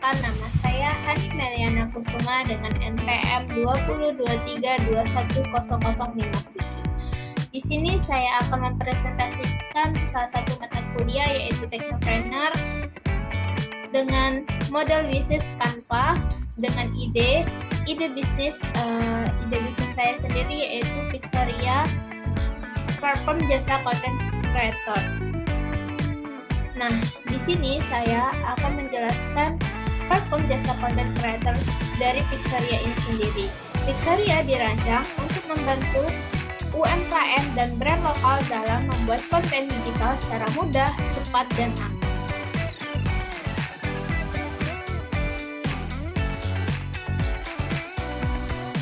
Perkenalkan, nama saya Hani Meliana Kusuma dengan NPM 2023210057. Di sini saya akan mempresentasikan salah satu mata kuliah yaitu Technopreneur dengan model bisnis Canva dengan ide bisnis saya sendiri yaitu Pixoria, platform jasa content creator. Nah, di sini saya akan menjelaskan platform jasa content creator dari Pixoria ini sendiri. Pixoria dirancang untuk membantu UMKM dan brand lokal dalam membuat konten digital secara mudah, cepat, dan aman.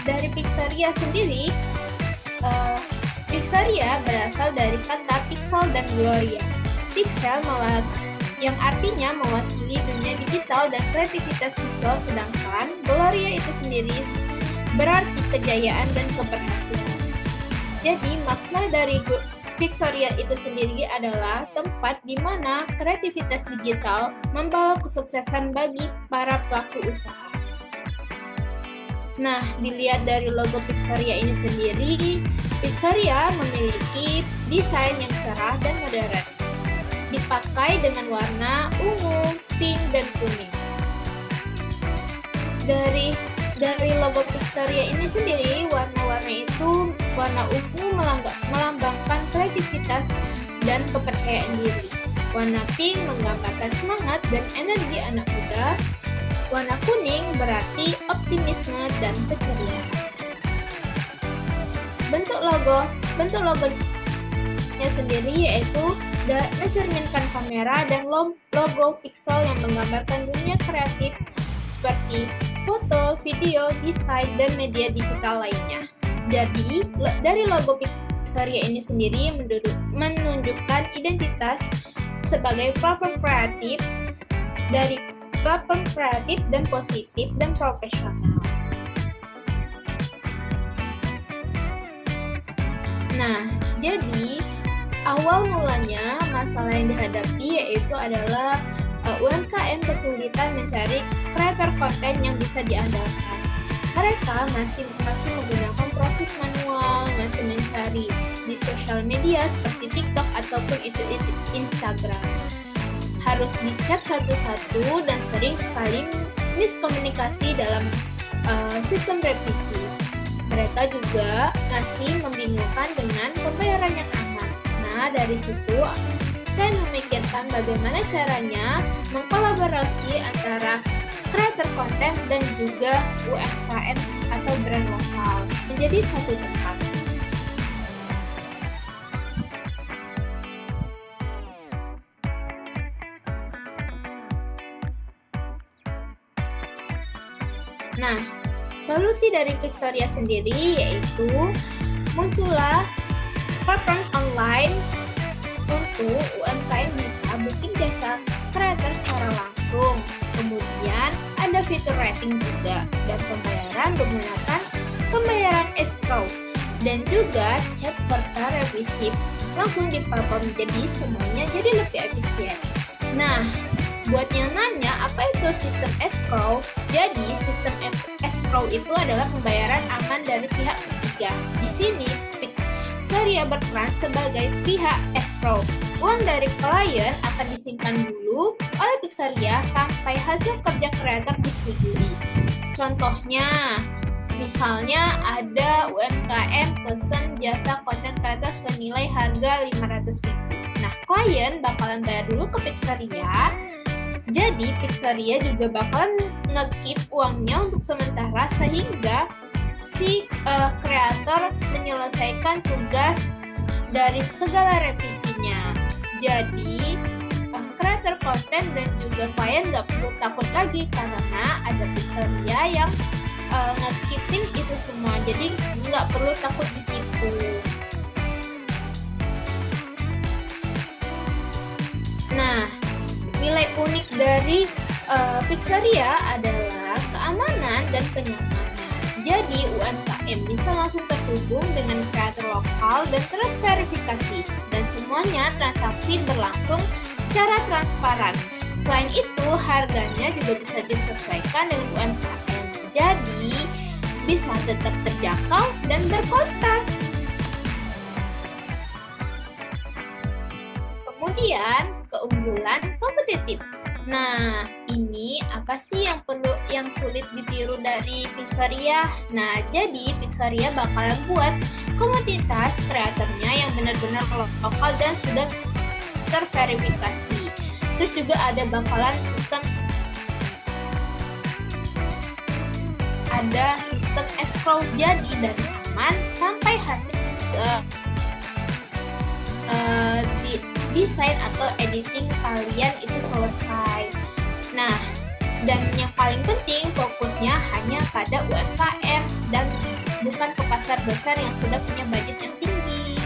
Dari Pixoria sendiri, Pixoria berasal dari kata pixel dan gloria. Pixel yang artinya mewakili dunia digital dan kreativitas visual, sedangkan gloria itu sendiri berarti kejayaan dan keberhasilan. Jadi makna dari Pixoria itu sendiri adalah tempat di mana kreativitas digital membawa kesuksesan bagi para pelaku usaha. Nah, dilihat dari logo Pixoria ini sendiri, Pixoria memiliki desain yang cerah dan modern. Dipakai dengan warna ungu, pink, dan kuning. Dari logo Pixoria ini sendiri, warna-warna itu warna ungu melambangkan kreativitas dan kepercayaan diri. Warna pink menggambarkan semangat dan energi anak muda. Warna kuning berarti optimisme dan keceriaan. Bentuk logonya sendiri yaitu mencerminkan kamera dan logo pixel yang menggambarkan dunia kreatif seperti foto, video, desain, dan media digital lainnya. Jadi, dari logo Pixoria ini sendiri menunjukkan identitas sebagai platform kreatif dan positif dan profesional. Nah, jadi awal mulanya masalah yang dihadapi yaitu adalah UMKM kesulitan mencari kreator konten yang bisa diandalkan. Mereka masih menggunakan proses manual, masih mencari di sosial media seperti TikTok ataupun itu Instagram. Harus dicat satu-satu dan sering sekali miskomunikasi dalam sistem revisi. Mereka juga masih membingungkan dengan pembayaran yang aman. Nah, dari situ saya memikirkan bagaimana caranya mengkolaborasi antara kreator konten dan juga UMKM atau brand lokal menjadi satu tempat. Nah, solusi dari Pixoria sendiri yaitu muncullah platform online untuk UMKM bisa booking jasa kreator secara langsung. Kemudian ada fitur rating juga dan pembayaran menggunakan pembayaran escrow dan juga chat serta revisi langsung di platform, jadi semuanya jadi lebih efisien. Nah, buat yang nanya apa itu sistem escrow, jadi sistem escrow itu adalah pembayaran aman dari pihak ketiga. Di sini Pixoria berperan sebagai pihak escrow. Uang dari klien akan disimpan dulu oleh Pixoria sampai hasil kerja kreator disetujui. Contohnya, misalnya ada UMKM pesen jasa content creator senilai harga 500.000. Nah, klien bakalan bayar dulu ke Pixoria. Jadi Pixoria juga bakalan nge-keep uangnya untuk sementara sehingga si kreator menyelesaikan tugas dari segala revisinya. Jadi kreator konten dan juga klien nggak perlu takut lagi karena ada Pixoria yang nge-keeping itu semua. Jadi nggak perlu takut ditipu. Nah, nilai unik dari Pixoria adalah keamanan dan kenyamanan. Jadi UMKM bisa langsung terhubung dengan kreator lokal dan terverifikasi, dan semuanya transaksi berlangsung secara transparan. Selain itu, harganya juga bisa disesuaikan dengan UMKM. Jadi, bisa tetap terjangkau dan berkualitas. Kemudian, keunggulan kompetitif. Nah, ini apa sih yang sulit ditiru dari Pixaria? Nah, jadi Pixaria bakalan buat komunitas kreatornya yang benar-benar lokal dan sudah terverifikasi. Terus juga bakalan sistem escrow, jadi dari aman sampai hasil desain atau editing kalian itu selesai. Nah, dan yang paling penting fokusnya hanya pada UMKM dan bukan ke pasar besar yang sudah punya budget yang tinggi.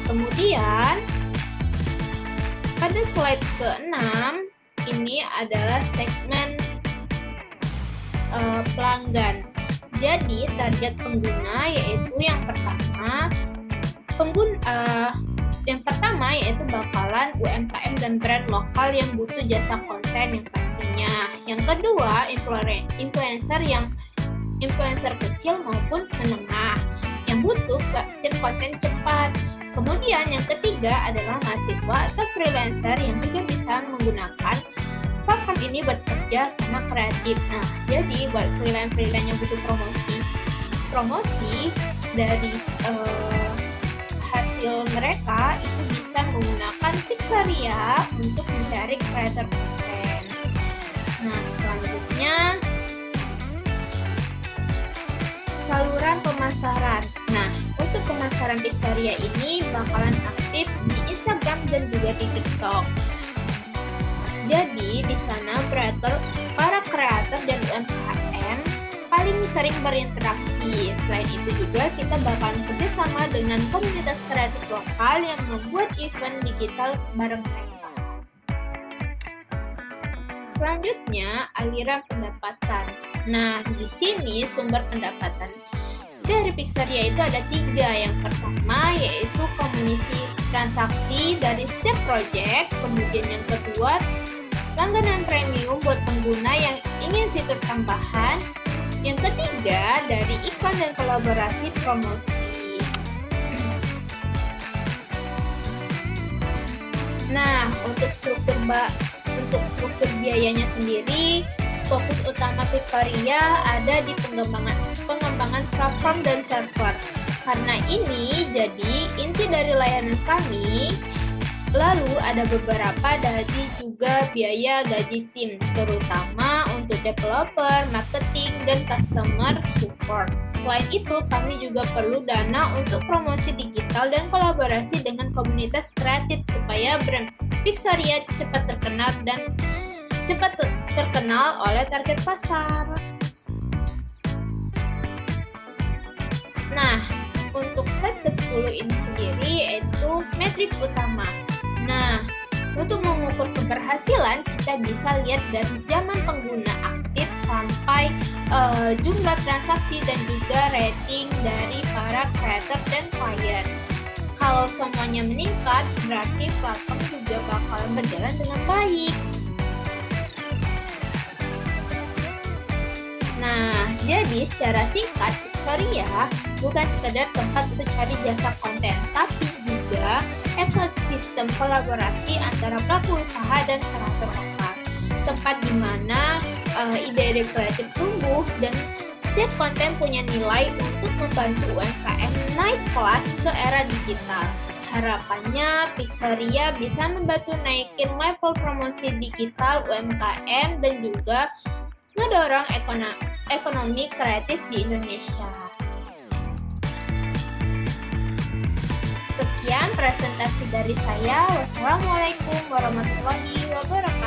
Kemudian pada slide ke-6 ini adalah segmen pelanggan. Jadi target pengguna yaitu yang pertama yaitu bakalan UMKM dan brand lokal yang butuh jasa konten yang pastinya. Yang kedua, influencer kecil maupun menengah yang butuh konten cepat. Kemudian yang ketiga adalah mahasiswa atau freelancer yang juga bisa menggunakan platform ini buat kerja sama kreatif. Nah, jadi buat freelance yang butuh promosi dari hasil mereka itu bisa menggunakan Pixaria untuk mencari kreator konten. Nah, selanjutnya saluran pemasaran. Nah, untuk pemasaran Pixaria ini bakalan aktif di Instagram dan juga di TikTok. Jadi di sana para kreator dan UMKM paling sering berinteraksi. Selain itu juga kita bakalan kerjasama dengan komunitas kreatif lokal yang membuat event digital bareng mereka. Selanjutnya, aliran pendapatan. Nah, di sini sumber pendapatan dari Pixaria itu ada 3. Yang pertama yaitu komisi transaksi dari setiap project. Kemudian yang kedua, langganan premium buat pengguna yang ingin fitur tambahan. Yang ketiga, dari iklan dan kolaborasi promosi. Nah, untuk struktur biayanya sendiri, fokus utama Pixaria ada di pengembangan platform dan server. Karena ini jadi inti dari layanan kami. Lalu ada beberapa juga biaya gaji tim, terutama untuk developer, marketing, dan customer support. Selain itu, kami juga perlu dana untuk promosi digital dan kolaborasi dengan komunitas kreatif supaya brand Pixaria cepat terkenal oleh target pasar. Nah, untuk slide ke-10 ini sendiri yaitu metrik utama. Nah, untuk mengukur keberhasilan, kita bisa lihat dari zaman pengguna aktif sampai jumlah transaksi dan juga rating dari para kreator dan klien. Kalau semuanya meningkat, berarti platform juga bakalan berjalan dengan baik. Nah, jadi secara singkat, Pixaria bukan sekedar tempat untuk cari jasa konten, tapi juga ekosistem kolaborasi antara pelaku usaha dan kreator lokal. Tempat di mana ide-ide kreatif tumbuh dan setiap konten punya nilai untuk membantu UMKM naik kelas ke era digital. Harapannya Pixaria bisa membantu naikin level promosi digital UMKM dan juga mendorong ekonomi kreatif di Indonesia. Sekian presentasi dari saya. Wassalamualaikum warahmatullahi wabarakatuh.